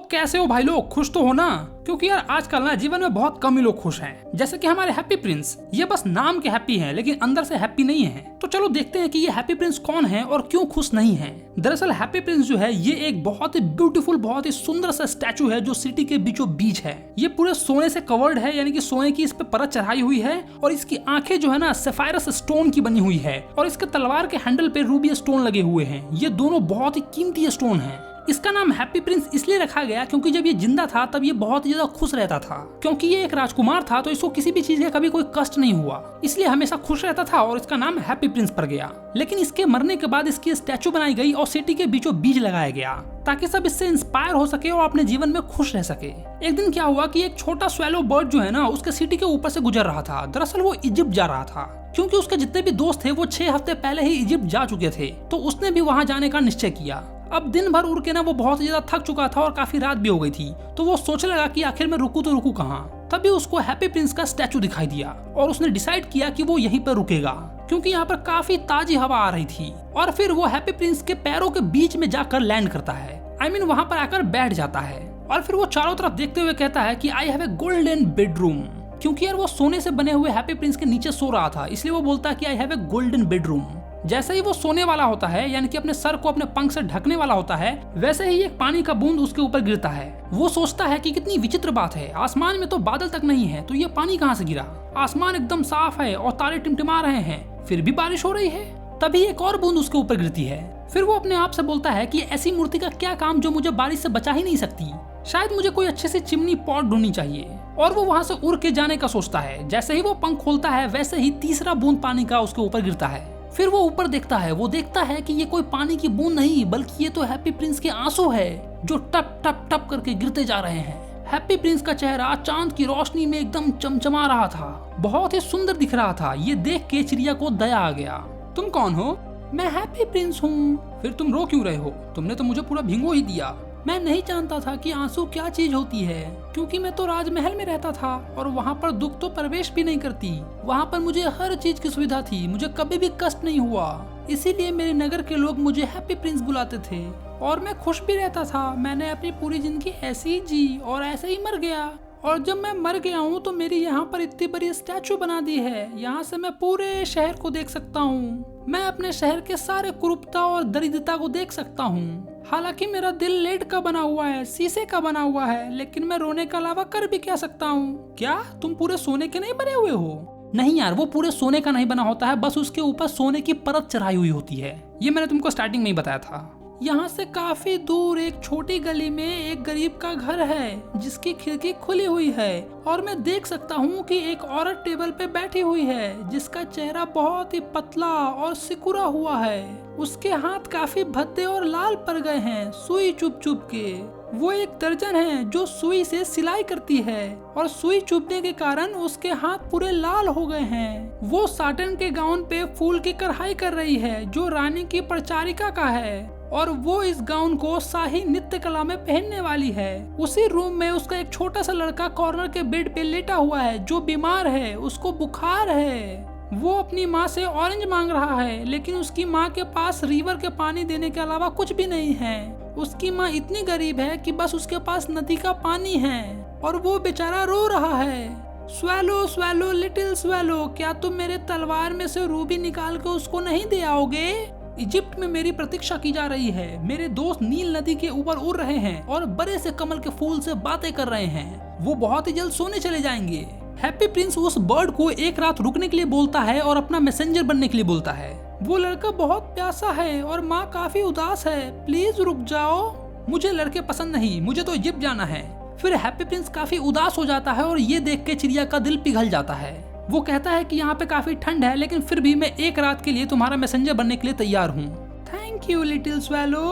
कैसे हो भाई लोग, खुश तो हो ना? क्योंकि यार आजकल ना जीवन में बहुत कम ही लोग खुश हैं। जैसे कि हमारे हैप्पी प्रिंस, ये बस नाम के हैप्पी हैं लेकिन अंदर से हैप्पी नहीं हैं। तो चलो देखते हैं कि ये हैप्पी प्रिंस कौन है और क्यों खुश नहीं है। दरअसल हैप्पी प्रिंस जो है ये एक बहुत ही ब्यूटीफुल, बहुत ही सुंदर सा स्टैचू है जो सिटी के बीचों बीच है। ये पूरे सोने से कवर्ड है, यानी कि सोने की इस पे परत चढ़ाई हुई है और इसकी आंखें जो है ना सफायरस स्टोन की बनी हुई है और इसके तलवार के हैंडल पे रूबी स्टोन लगे हुए हैं। ये दोनों बहुत ही कीमती स्टोन है। इसका नाम हैप्पी प्रिंस इसलिए रखा गया क्योंकि जब ये जिंदा था तब ये बहुत ही ज्यादा खुश रहता था। क्योंकि ये एक राजकुमार था तो इसको किसी भी चीज का कभी कोई कष्ट नहीं हुआ, इसलिए हमेशा खुश रहता था और इसका नाम हैप्पी प्रिंस पड़ गया। लेकिन इसके मरने के बाद इसकी स्टैचू बनाई गई और सिटी के बीचों बीच लगाया गया ताकि सब इससे इंस्पायर हो सके और अपने जीवन में खुश रह सके। एक दिन क्या हुआ कि एक छोटा स्वेलो बर्ड जो है ना उसके सिटी के ऊपर से गुजर रहा था। दरअसल वो इजिप्ट जा रहा था क्योंकि उसके जितने भी दोस्त थे वो 6 हफ्ते पहले ही इजिप्ट जा चुके थे, तो उसने भी वहां जाने का निश्चय किया। अब दिन भर उड़ के ना वो बहुत ज्यादा थक चुका था और काफी रात भी हो गई थी, तो वो सोचने लगा कि आखिर मैं रुकूं तो रुकूं कहाँ। तभी उसको हैप्पी प्रिंस का स्टैचू दिखाई दिया और उसने डिसाइड किया कि वो यहीं पर रुकेगा क्योंकि यहाँ पर काफी ताजी हवा आ रही थी। और फिर वो हैप्पी प्रिंस के पैरों के बीच में जाकर लैंड करता है, वहाँ पर आकर बैठ जाता है और फिर वो चारों तरफ देखते हुए कहता है कि I have a golden bedroom. क्योंकि यार वो सोने से बने हुए हैप्पी प्रिंस के नीचे सो रहा था, इसलिए वो बोलता है कि I have a golden bedroom. जैसे ही वो सोने वाला होता है, यानी कि अपने सर को अपने पंख से ढकने वाला होता है, वैसे ही एक पानी का बूंद उसके ऊपर गिरता है। वो सोचता है कि कितनी विचित्र बात है, आसमान में तो बादल तक नहीं है तो ये पानी कहाँ से गिरा? आसमान एकदम साफ है और तारे टिमटिमा रहे हैं, फिर भी बारिश हो रही है। तभी एक और बूंद उसके ऊपर गिरती है। फिर वो अपने आप से बोलता है कि ऐसी मूर्ति का क्या काम जो मुझे बारिश से बचा ही नहीं सकती, शायद मुझे कोई अच्छे से चिमनी पॉट ढूंढनी चाहिए। और वो वहां से उड़ के जाने का सोचता है। जैसे ही वो पंख खोलता है वैसे ही तीसरा बूंद पानी का उसके ऊपर गिरता है। फिर वो ऊपर देखता है, वो देखता है कि ये कोई पानी की बूंद नहीं बल्कि ये तो हैप्पी प्रिंस के आंसू है जो टप टप टप करके गिरते जा रहे हैं। हैप्पी प्रिंस का चेहरा चांद की रोशनी में एकदम चमचमा रहा था, बहुत ही सुंदर दिख रहा था। ये देख के चिड़िया को दया आ गया। तुम कौन हो? मैं हैप्पी प्रिंस हूँ। फिर तुम रो क्यों रहे हो? तुमने तो मुझे पूरा भिगो ही दिया। मैं नहीं जानता था कि आंसू क्या चीज होती है, क्योंकि मैं तो राजमहल में रहता था और वहाँ पर दुख तो प्रवेश भी नहीं करती। वहाँ पर मुझे हर चीज की सुविधा थी, मुझे कभी भी कष्ट नहीं हुआ, इसीलिए मेरे नगर के लोग मुझे हैप्पी प्रिंस बुलाते थे और मैं खुश भी रहता था। मैंने अपनी पूरी जिंदगी ऐसे ही जी और ऐसे ही मर गया, और जब मैं मर गया हूँ तो मेरी यहाँ पर इतनी बड़ी स्टैचू बना दी है। यहाँ से मैं पूरे शहर को देख सकता हूँ। मैं अपने शहर के सारे कुरूपता और दरिद्रता को देख सकता हूँ। हालांकि मेरा दिल लेड का बना हुआ है, शीशे का बना हुआ है, लेकिन मैं रोने के अलावा कर भी क्या सकता हूँ? क्या तुम पूरे सोने के नहीं बने हुए हो? नहीं यार, वो पूरे सोने का नहीं बना होता है, बस उसके ऊपर सोने की परत चढ़ाई हुई होती है। ये मैंने तुमको स्टार्टिंग में ही बताया था। यहाँ से काफी दूर एक छोटी गली में एक गरीब का घर है जिसकी खिड़की खुली हुई है और मैं देख सकता हूँ कि एक औरत टेबल पे बैठी हुई है जिसका चेहरा बहुत ही पतला और सिकुड़ा हुआ है। उसके हाथ काफी भद्दे और लाल पड़ गए हैं सुई चुभ चुभ के। वो एक दर्जन है जो सुई से सिलाई करती है और सुई चुभने के कारण उसके हाथ पूरे लाल हो गए हैं। वो साटन के गाउन पे फूल की कढ़ाई कर रही है जो रानी की परिचारिका का है और वो इस गाउन को शाही नृत्य कला में पहनने वाली है। उसी रूम में उसका एक छोटा सा लड़का कॉर्नर के बेड पे लेटा हुआ है जो बीमार है, उसको बुखार है। वो अपनी माँ से ऑरेंज मांग रहा है लेकिन उसकी माँ के पास रिवर के पानी देने के अलावा कुछ भी नहीं है। उसकी माँ इतनी गरीब है कि बस उसके पास नदी का पानी है और वो बेचारा रो रहा है। स्वेलो स्वेलो लिटिल स्वेलो, क्या तुम मेरे तलवार में से रूबी निकाल के उसको नहीं दे आओगे? इजिप्ट में मेरी प्रतीक्षा की जा रही है। मेरे दोस्त नील नदी के ऊपर उड़ रहे हैं और बड़े से कमल के फूल से बातें कर रहे हैं। वो बहुत ही जल्द सोने चले जाएंगे। हैप्पी प्रिंस उस बर्ड को एक रात रुकने के लिए बोलता है और अपना मैसेंजर बनने के लिए बोलता है। वो लड़का बहुत प्यासा है और माँ काफी उदास है, प्लीज रुक जाओ, मुझे लड़के पसंद नहीं, मुझे तो इजिप्ट जाना है। फिर हैप्पी प्रिंस काफी उदास हो जाता है और ये देख के चिड़िया का दिल पिघल जाता है। वो कहता है कि यहाँ पे काफी ठंड है लेकिन फिर भी मैं एक रात के लिए तुम्हारा मैसेंजर बनने के लिए तैयार हूँ। Thank you little swallow.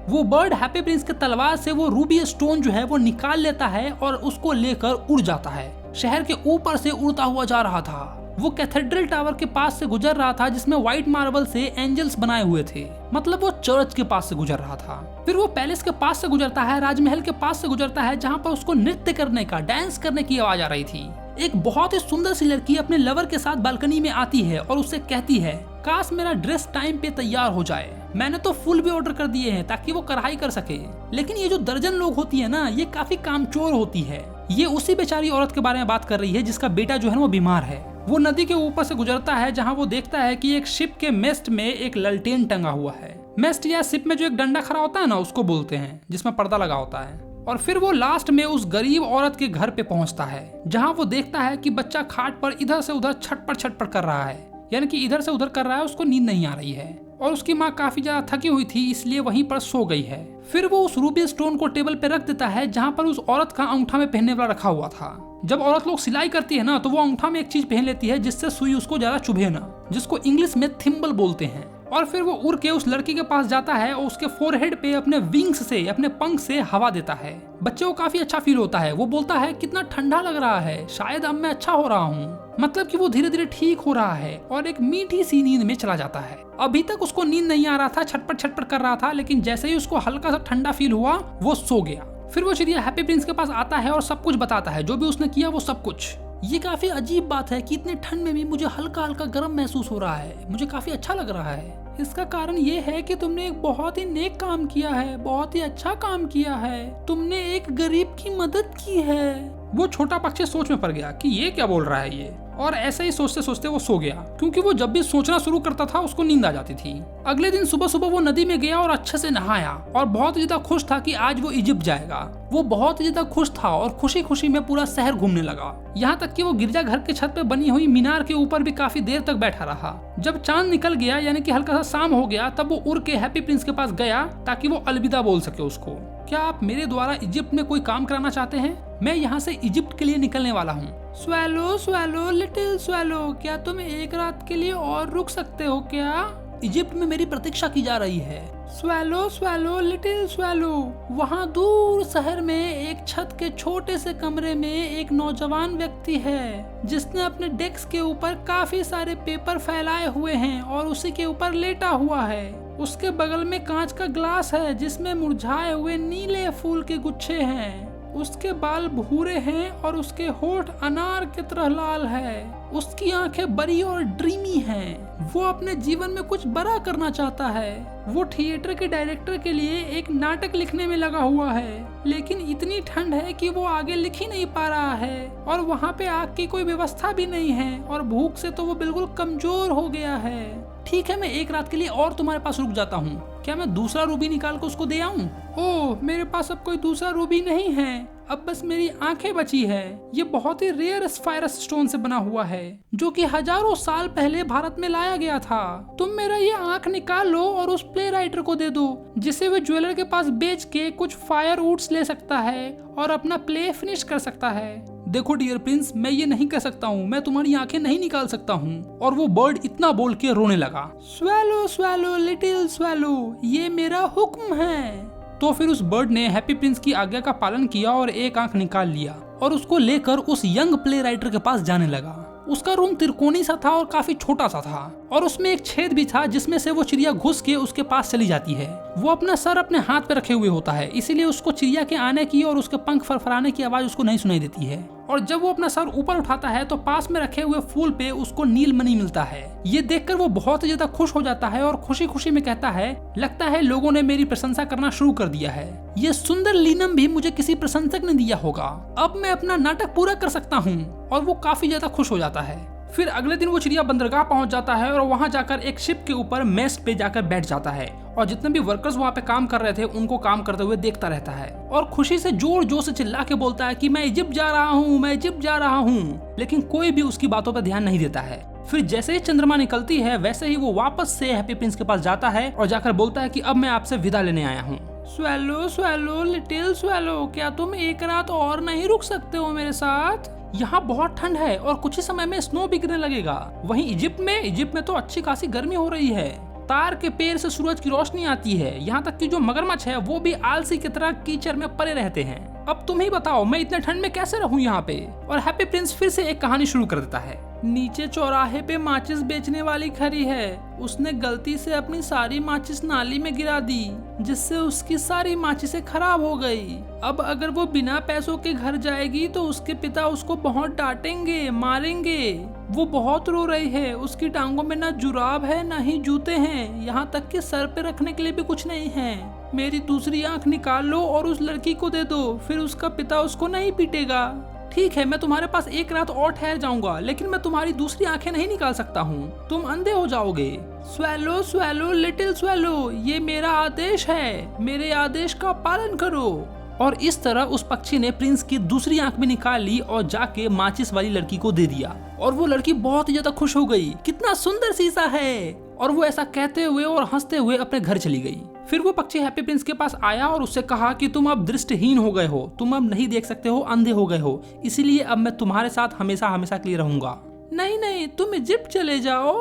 वो बर्ड हैप्पी प्रिंस के तलवार से वो रूबी स्टोन जो है वो निकाल लेता है और उसको लेकर उड़ जाता है। शहर के ऊपर से उड़ता हुआ जा रहा था। वो कैथेड्रल टावर के पास से गुजर रहा था जिसमें व्हाइट मार्बल से एंजल्स बनाए हुए थे, मतलब वो चर्च के पास से गुजर रहा था। फिर वो पैलेस के पास से गुजरता है, राजमहल के पास से गुजरता है जहाँ पर उसको नृत्य करने का, डांस करने की आवाज आ रही थी। एक बहुत ही सुंदर सी लड़की अपने लवर के साथ बालकनी में आती है और उससे कहती है काश मेरा ड्रेस टाइम पे तैयार हो जाए। मैंने तो फूल भी ऑर्डर कर दिए हैं ताकि वो कढ़ाई कर सके। लेकिन ये जो दर्जन लोग होती है ना, ये काफी कामचोर होती है। ये उसी बेचारी औरत के बारे में बात कर रही है जिसका बेटा जो है वो बीमार है। वो नदी के ऊपर से गुजरता है जहाँ वो देखता है कि एक शिप के मेस्ट में एक ललटेन टंगा हुआ है। मेस्ट या शिप में जो एक डंडा खड़ा होता है ना, उसको बोलते हैं, जिसमें पर्दा लगा होता है। और फिर वो लास्ट में उस गरीब औरत के घर पे पहुंचता है जहाँ वो देखता है कि बच्चा खाट पर इधर से उधर छटपट कर रहा है, यानी कि इधर से उधर कर रहा है, उसको नींद नहीं आ रही है। और उसकी माँ काफी ज्यादा थकी हुई थी, इसलिए वहीं पर सो गई है। फिर वो उस रूबी स्टोन को टेबल पे रख देता है जहाँ पर उस औरत का अंगूठा में पहनने वाला रखा हुआ था। जब औरत लोग सिलाई करती है ना, तो वो अंगूठा में एक चीज पहन लेती है जिससे सुई उसको ज्यादा चुभे ना, जिसको इंग्लिश में थिम्बल बोलते हैं। और फिर वो उड़ के उस लड़की के पास जाता है और उसके फोरहेड पे अपने विंग्स से, अपने पंख से हवा देता है। बच्चे को काफी अच्छा फील होता है। वो बोलता है कितना ठंडा लग रहा है, शायद अब मैं अच्छा हो रहा हूँ। मतलब कि वो धीरे धीरे ठीक हो रहा है और एक मीठी सी नींद में चला जाता है। अभी तक उसको नींद नहीं आ रहा था, छटपट कर रहा था, लेकिन जैसे ही उसको हल्का सा ठंडा फील हुआ, वो सो गया। फिर वो चिड़िया हैप्पी प्रिंस के पास आता है और सब कुछ बताता है, जो भी उसने किया वो सब कुछ। ये काफी अजीब बात है कि इतने ठंड में भी मुझे हल्का हल्का गर्म महसूस हो रहा है, मुझे काफी अच्छा लग रहा है। इसका कारण ये है कि तुमने एक बहुत ही नेक काम किया है, बहुत ही अच्छा काम किया है, तुमने एक गरीब की मदद की है। वो छोटा पक्षी सोच में पड़ गया कि ये क्या बोल रहा है ये, और ऐसे ही सोचते सोचते वो सो गया, क्योंकि वो जब भी सोचना शुरू करता था उसको नींद आ जाती थी। अगले दिन सुबह सुबह वो नदी में गया और अच्छे से नहाया और बहुत ज्यादा खुश था कि आज वो इजिप्ट जाएगा। वो बहुत ज्यादा खुश था और खुशी खुशी में पूरा शहर घूमने लगा। यहाँ तक कि वो गिरजा घर के छत पे बनी हुई मीनार के ऊपर भी काफी देर तक बैठा रहा। जब चांद निकल गया, यानी कि हल्का सा शाम हो गया, तब वो उड़ के हैप्पी प्रिंस के पास गया ताकि वो अलविदा बोल सके उसको। क्या आप मेरे द्वारा इजिप्ट में कोई काम कराना चाहते हैं? मैं यहाँ से इजिप्ट के लिए निकलने वाला हूँ। स्वैलो स्वैलो लिटिल स्वैलो, क्या तुम एक रात के लिए और रुक सकते हो क्या? इजिप्ट में मेरी प्रतीक्षा की जा रही है। Swallow swallow little swallow. वहाँ दूर शहर में एक छत के छोटे से कमरे में एक नौजवान व्यक्ति है जिसने अपने डेस्क के ऊपर काफी सारे पेपर फैलाए हुए हैं और उसी के ऊपर लेटा हुआ है। उसके बगल में कांच का ग्लास है जिसमें मुरझाए हुए नीले फूल के गुच्छे हैं। उसके बाल भूरे हैं और उसके होठ अनार की तरह लाल है। उसकी आंखें बड़ी और ड्रीमी हैं। वो अपने जीवन में कुछ बड़ा करना चाहता है। वो थिएटर के डायरेक्टर के लिए एक नाटक लिखने में लगा हुआ है, लेकिन इतनी ठंड है कि वो आगे लिख ही नहीं पा रहा है और वहाँ पे आग की कोई व्यवस्था भी नहीं है और भूख से तो वो बिल्कुल कमजोर हो गया है। ठीक है, मैं एक रात के लिए और तुम्हारे पास रुक जाता हूँ। क्या मैं दूसरा रूबी निकाल कर उसको दे आऊँ? ओह, मेरे पास अब कोई दूसरा रूबी नहीं है, अब बस मेरी आंखें बची है। ये बहुत ही रेयर स्फायरस स्टोन से बना हुआ है जो कि हजारों साल पहले भारत में लाया गया था। तुम मेरा ये आंख निकाल लो और उस प्ले राइटर को दे दो, जिसे वे ज्वेलर के पास बेच के कुछ फायर वुड्स ले सकता है और अपना प्ले फिनिश कर सकता है। देखो डियर प्रिंस, मैं ये नहीं कर सकता हूँ, मैं तुम्हारी आंखें नहीं निकाल सकता हूँ। और वो बर्ड इतना बोल के रोने लगा। स्वैलो स्वैलो लिटिल स्वैलो, ये मेरा हुक्म है। तो फिर उस बर्ड ने हैप्पी प्रिंस की आज्ञा का पालन किया और एक आंख निकाल लिया और उसको लेकर उस यंग प्ले राइटर के पास जाने लगा। उसका रूम त्रिकोणी सा था और काफी छोटा सा था और उसमें एक छेद भी था जिसमें से वो चिड़िया घुस के उसके पास चली जाती है। वो अपना सर अपने हाथ पे रखे हुए होता है, इसीलिए उसको चिड़िया के आने की और उसके पंख फरफराने की आवाज उसको नहीं सुनाई देती है। और जब वो अपना सर ऊपर उठाता है तो पास में रखे हुए फूल पे उसको नीलमणि मिलता है। ये देखकर वो बहुत ज्यादा खुश हो जाता है और खुशी खुशी में कहता है, लगता है लोगों ने मेरी प्रशंसा करना शुरू कर दिया है। ये सुंदर लीनम भी मुझे किसी प्रशंसक ने दिया होगा। अब मैं अपना नाटक पूरा कर सकता हूँ। और वो काफी ज्यादा खुश हो जाता है। फिर अगले दिन वो चिड़िया बंदरगाह पहुंच जाता है और वहां जाकर एक शिप के ऊपर मेस्ट पे जाकर बैठ जाता है और जितने भी वर्कर्स वहां पे काम कर रहे थे उनको काम करते हुए देखता रहता है और खुशी से जोर जोर से चिल्ला के बोलता है कि मैं इजिप्ट जा रहा हूँ, मैं इजिप्ट जा रहा हूँ। लेकिन कोई भी उसकी बातों पर ध्यान नहीं देता है। फिर जैसे ही चंद्रमा निकलती है वैसे ही वो वापस से हैप्पी प्रिंस के पास जाता है और जाकर बोलता है कि अब मैं आपसे विदा लेने आया हूँ। स्वैलो स्वैलो लिटिल स्वैलो, क्या तुम एक रात और नहीं रुक सकते हो मेरे साथ? यहाँ बहुत ठंड है और कुछ ही समय में स्नो भी गिरने लगेगा। वहीं इजिप्ट में तो अच्छी खासी गर्मी हो रही है। तार के पेड़ से सूरज की रोशनी आती है। यहाँ तक कि जो मगरमच्छ है वो भी आलसी की तरह कीचड़ में पड़े रहते हैं। अब तुम ही बताओ मैं इतने ठंड में कैसे रहूं यहाँ पे। और हैप्पी प्रिंस फिर से एक कहानी शुरू कर देता है। नीचे चौराहे पे माचिस बेचने वाली खड़ी है, उसने गलती से अपनी सारी माचिस नाली में गिरा दी, जिससे उसकी सारी माचिसें खराब हो गई। अब अगर वो बिना पैसों के घर जाएगी तो उसके पिता उसको बहुत डांटेंगे, मारेंगे। वो बहुत रो रही है, उसकी टांगों में ना जुराब है ना ही जूते हैं, यहाँ तक कि सर पे रखने के लिए भी कुछ नहीं है। मेरी दूसरी आंख निकाल लो और उस लड़की को दे दो, फिर उसका पिता उसको नहीं पीटेगा। ठीक है, मैं तुम्हारे पास एक रात और ठहर जाऊंगा, लेकिन मैं तुम्हारी दूसरी आंखें नहीं निकाल सकता हूँ, तुम अंधे हो जाओगे। स्वैलो स्वैलो लिटिल स्वैलो, ये मेरा आदेश है, मेरे आदेश का पालन करो। और इस तरह उस पक्षी ने प्रिंस की दूसरी आंख भी निकाल ली और जाके माचिस वाली लड़की को दे दिया। और वो लड़की बहुत ही ज्यादा खुश हो गई, कितना सुंदर शीशा है। और वो ऐसा कहते हुए और हंसते हुए अपने घर चली गई। फिर वो पक्षी हैप्पी प्रिंस के पास आया और उससे कहा कि तुम अब दृष्टिहीन हो गए हो, तुम अब नहीं देख सकते हो, अंधे हो गए हो, इसीलिए अब मैं तुम्हारे साथ हमेशा हमेशा के लिए रहूंगा। नहीं नहीं, तुम इजिप्ट चले जाओ।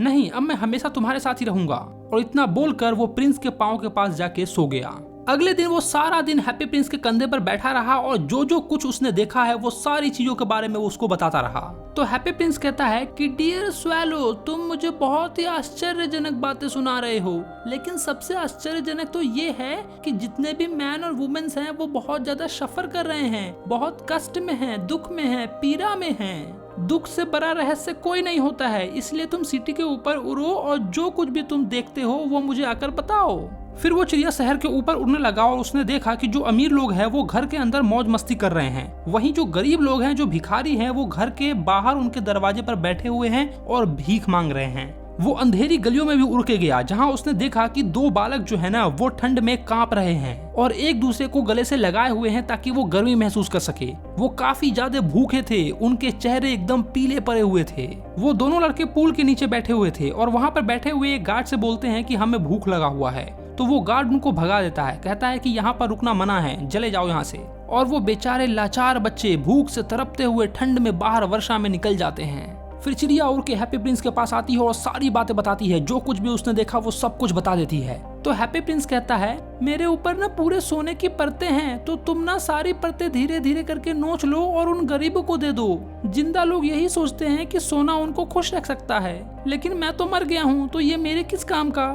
नहीं, अब मैं हमेशा तुम्हारे साथ ही रहूंगा। और इतना बोलकर वो प्रिंस के पाँव के पास जाके सो गया। अगले दिन वो सारा दिन हैप्पी प्रिंस के कंधे पर बैठा रहा और जो जो कुछ उसने देखा है वो सारी चीजों के बारे में वो उसको बताता रहा। तो हैप्पी प्रिंस कहता है कि डियर स्वैलो, तुम मुझे बहुत ही आश्चर्यजनक बातें सुना रहे हो, लेकिन सबसे आश्चर्यजनक तो ये है कि जितने भी मैन और वुमेन्स हैं वो बहुत ज्यादा सफर कर रहे हैं, बहुत कष्ट में हैं, दुख में हैं, पीड़ा में हैं। दुख से बड़ा रहस्य कोई नहीं होता है, इसलिए तुम सिटी के ऊपर उड़ो और जो कुछ भी तुम देखते हो वो मुझे आकर बताओ। फिर वो चिड़िया शहर के ऊपर उड़ने लगा और उसने देखा कि जो अमीर लोग हैं वो घर के अंदर मौज मस्ती कर रहे हैं, वहीं जो गरीब लोग हैं, जो भिखारी हैं, वो घर के बाहर उनके दरवाजे पर बैठे हुए हैं और भीख मांग रहे हैं। वो अंधेरी गलियों में भी उड़ के गया, जहाँ उसने देखा कि दो बालक जो है ना वो ठंड में कांप रहे हैं और एक दूसरे को गले से लगाए हुए हैं ताकि वो गर्मी महसूस कर सके। वो काफी ज्यादा भूखे थे, उनके चेहरे एकदम पीले पड़े हुए थे। वो दोनों लड़के पुल के नीचे बैठे हुए थे और वहाँ पर बैठे हुए एक गार्ड से बोलते हैं कि हमें भूख लगा हुआ है। तो वो गार्ड उनको भगा देता है, कहता है कि यहाँ पर रुकना मना है, चले जाओ यहाँ से। और वो बेचारे लाचार बच्चे भूख से तड़पते हुए ठंड में बाहर वर्षा में निकल जाते हैं। फिर चिड़िया उड़ के हैप्पी प्रिंस के पास आती है और सारी बातें बताती है, जो कुछ भी उसने देखा वो सब कुछ बता देती है। तो हैप्पी प्रिंस कहता है, मेरे ऊपर ना पूरे सोने की परतें हैं, तो तुम ना सारी परतें धीरे धीरे करके नोच लो और उन गरीबों को दे दो। जिंदा लोग यही सोचते हैं कि सोना उनको खुश रख सकता है, लेकिन मैं तो मर गया हूँ, तो ये मेरे किस काम का।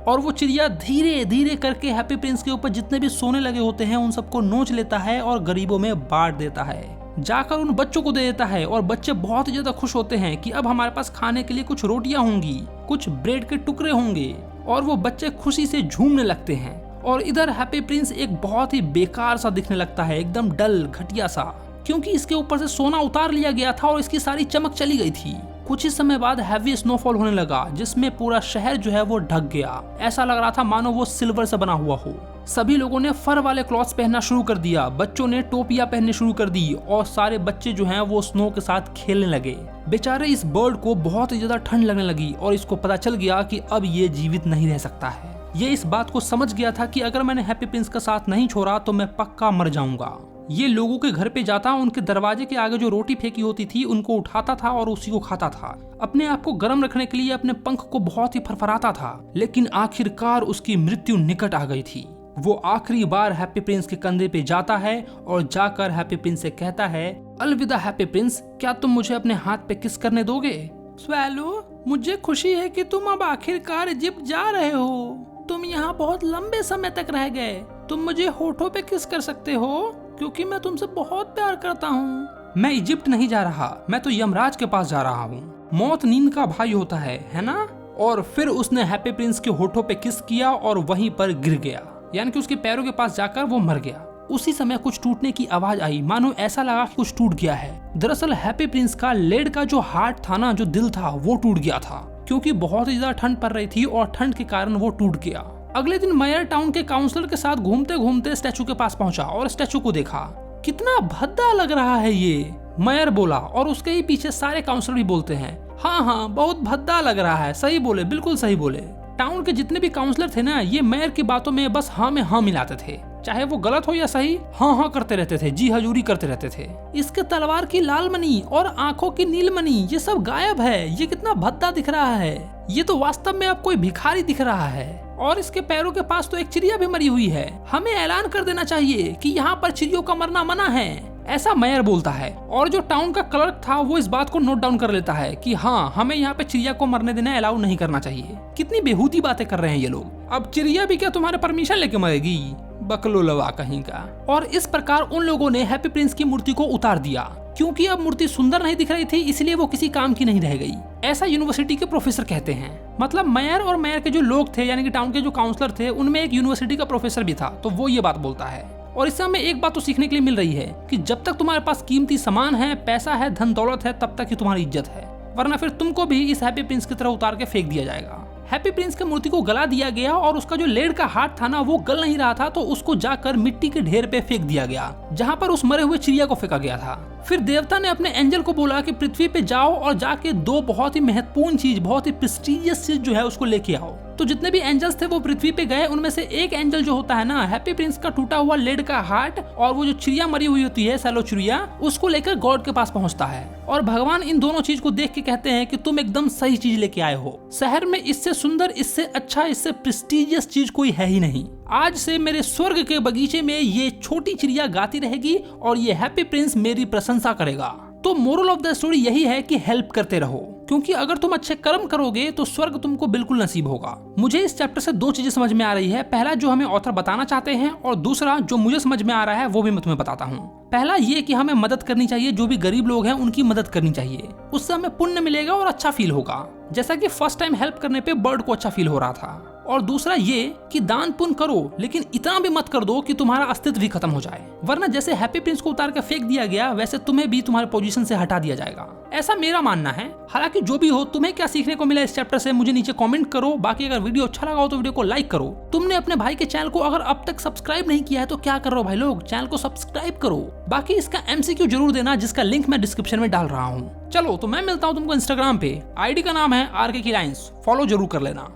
और वो चिड़िया धीरे धीरे करके हैप्पी प्रिंस के ऊपर जितने भी सोने लगे होते हैं उन सबको नोच लेता है और गरीबों में बांट देता है, जाकर उन बच्चों को दे देता है। और बच्चे बहुत ज्यादा खुश होते हैं कि अब हमारे पास खाने के लिए कुछ रोटियां होंगी, कुछ ब्रेड के टुकड़े होंगे, और वो बच्चे खुशी से झूमने लगते हैं। और इधर हैप्पी प्रिंस एक बहुत ही बेकार सा दिखने लगता है, एकदम डल घटिया सा, क्योंकि इसके ऊपर से सोना उतार लिया गया था और इसकी सारी चमक चली गई थी। कुछ ही समय बाद हैवी स्नोफॉल होने लगा, जिसमें पूरा शहर जो है वो ढक गया। ऐसा लग रहा था मानो वो सिल्वर से बना हुआ हो। सभी लोगों ने फर वाले क्लॉथ्स पहनना शुरू कर दिया, बच्चों ने टोपियां पहननी शुरू कर दी और सारे बच्चे जो हैं वो स्नो के साथ खेलने लगे। बेचारे इस बर्ड को बहुत ही ज्यादा ठंड लगने लगी और इसको पता चल गया कि अब ये जीवित नहीं रह सकता है। ये इस बात को समझ गया था कि अगर मैंने हैप्पी प्रिंस का साथ नहीं छोड़ा तो मैं पक्का मर जाऊंगा। ये लोगों के घर पे जाता, उनके दरवाजे के आगे जो रोटी फेंकी होती थी उनको उठाता था और उसी को खाता था। अपने आप को गर्म रखने के लिए अपने पंख को बहुत ही फरफराता था, लेकिन आखिरकार उसकी मृत्यु निकट आ गई थी। वो आखिरी बार हैप्पी प्रिंस के कंधे पे जाता है और जाकर हैप्पी प्रिंस से कहता है, अलविदा हैप्पी प्रिंस, क्या तुम मुझे अपने हाथ पे किस करने दोगे? स्वैलो, मुझे खुशी है कि तुम अब आखिरकार इजिप्ट जा रहे हो। तुम यहाँ बहुत लंबे समय तक रह गए। तुम मुझे होठों पे किस कर सकते हो, क्योंकि मैं तुमसे बहुत प्यार करता हूँ। मैं इजिप्ट नहीं जा रहा, मैं तो यमराज के पास जा रहा हूँ। मौत नींद का भाई होता है ना? और फिर उसने हैप्पी प्रिंस के होठों पे किस किया और वहीं पर गिर गया, यानी कि उसके पैरों के पास जाकर वो मर गया। उसी समय कुछ टूटने की आवाज आई, मानो ऐसा लगा कि कुछ टूट गया है। दरअसल हैप्पी प्रिंस का लेड का जो हार्ट था ना, जो दिल था, वो टूट गया था, क्योंकि बहुत ही ज्यादा ठंड पड़ रही थी और ठंड के कारण वो टूट गया। अगले दिन मेयर टाउन के काउंसलर के साथ घूमते घूमते स्टैचू के पास पहुंचा और स्टैचू को देखा। कितना भद्दा लग रहा है ये, मेयर बोला, और उसके ही पीछे सारे काउंसलर भी बोलते हैं, हाँ हाँ बहुत भद्दा लग रहा है। सही बोले, बिल्कुल सही बोले। टाउन के जितने भी काउंसलर थे ना, ये मेयर की बातों में बस हाँ में हाँ मिलाते थे, चाहे वो गलत हो या सही, हाँ हाँ करते रहते थे, जी हजूरी करते रहते थे। इसके तलवार की लाल मणि और आंखों की नीलमणि ये सब गायब है। ये कितना भद्दा दिख रहा है, ये तो वास्तव में अब कोई भिखारी दिख रहा है। और इसके पैरों के पास तो एक चिड़िया भी मरी हुई है। हमें ऐलान कर देना चाहिए कि यहाँ पर चिड़ियों का मरना मना है, ऐसा मेयर बोलता है। और जो टाउन का क्लर्क था वो इस बात को नोट डाउन कर लेता है कि हाँ, हमें यहाँ पे चिड़िया को मरने देना अलाउ नहीं करना चाहिए। कितनी बेहूदी बातें कर रहे हैं ये लोग। अब चिड़िया भी क्या तुम्हारे परमिशन लेके मरेगी? बकलो लवा कहीं का। और इस प्रकार उन लोगों ने हैप्पी प्रिंस की मूर्ति को उतार दिया। क्योंकि अब मूर्ति सुंदर नहीं दिख रही थी, इसलिए वो किसी काम की नहीं रह गई, ऐसा यूनिवर्सिटी के प्रोफेसर कहते हैं। मतलब मेयर और मेयर के जो लोग थे, यानी कि टाउन के जो काउंसलर थे, उनमें एक यूनिवर्सिटी का प्रोफेसर भी था, तो वो ये बात बोलता है। और इससे हमें एक बात तो सीखने के लिए मिल रही है कि जब तक तुम्हारे पास कीमती सामान है, पैसा है, धन दौलत है, तब तक ही तुम्हारी इज्जत है, वरना फिर तुमको भी इस हैप्पी प्रिंस की तरह उतार के फेंक दिया जाएगा। हैप्पी प्रिंस की मूर्ति को गला दिया गया और उसका जो लेड का हार्ट था ना, वो गल नहीं रहा था, तो उसको जाकर मिट्टी के ढेर पे फेंक दिया गया, जहाँ पर उस मरे हुए चिड़िया को फेंका गया था। फिर देवता ने अपने एंजल को बोला कि पृथ्वी पे जाओ और जाके दो बहुत ही महत्वपूर्ण चीज, बहुत ही प्रेस्टिजियस चीज जो है उसको लेके आओ। तो जितने भी एंजल्स थे वो पृथ्वी पे गए। उनमें से एक एंजल जो होता है ना, हैप्पी प्रिंस का टूटा हुआ लेड का हार्ट और वो जो चिड़िया मरी हुई होती है, सैलो चिड़िया, उसको लेकर गॉड के पास पहुंचता है। और भगवान इन दोनों चीज को देख के कहते हैं कि तुम एकदम सही चीज लेके आए हो। शहर में इससे सुंदर, इससे अच्छा, इससे प्रेस्टिजियस चीज कोई है ही नहीं। आज से मेरे स्वर्ग के बगीचे में ये छोटी चिड़िया गाती रहेगी और ये हैप्पी प्रिंस मेरी प्रशंसा करेगा। तो मोरल ऑफ द स्टोरी यही है कि हेल्प करते रहो, क्योंकि अगर तुम अच्छे कर्म करोगे तो स्वर्ग तुमको बिल्कुल नसीब होगा। मुझे इस चैप्टर से दो चीजें समझ में आ रही है। पहला जो हमें ऑथर बताना चाहते हैं, और दूसरा जो मुझे समझ में आ रहा है वो भी मैं तुम्हें बताता हूँ। पहला ये कि हमें मदद करनी चाहिए, जो भी गरीब लोग हैं उनकी मदद करनी चाहिए, उससे हमें पुण्य मिलेगा और अच्छा फील होगा, जैसा कि फर्स्ट टाइम हेल्प करने पे बर्ड को अच्छा फील हो रहा था। और दूसरा ये कि दान पुण्य करो, लेकिन इतना भी मत कर दो कि तुम्हारा अस्तित्व भी खत्म हो जाए, वरना जैसे हैप्पी प्रिंस को उतार के फेंक दिया गया, वैसे तुम्हें भी तुम्हारे पोजीशन से हटा दिया जाएगा। ऐसा मेरा मानना है। हालांकि जो भी हो, तुम्हें क्या सीखने को मिला इस चैप्टर से मुझे नीचे कमेंट करो। बाकी अगर वीडियो अच्छा लगा हो तो वीडियो को लाइक करो। तुमने अपने भाई के चैनल को अगर अब तक सब्सक्राइब नहीं किया है तो क्या कर रहे हो भाई लोग, चैनल को सब्सक्राइब करो। बाकी इसका MCQ जरूर देना, जिसका लिंक मैं डिस्क्रिप्शन में डाल रहा हूँ। चलो तो मैं मिलता हूँ तुमको इंस्टाग्राम पे, ID का नाम है RK की लाइन्स, फॉलो जरूर कर लेना।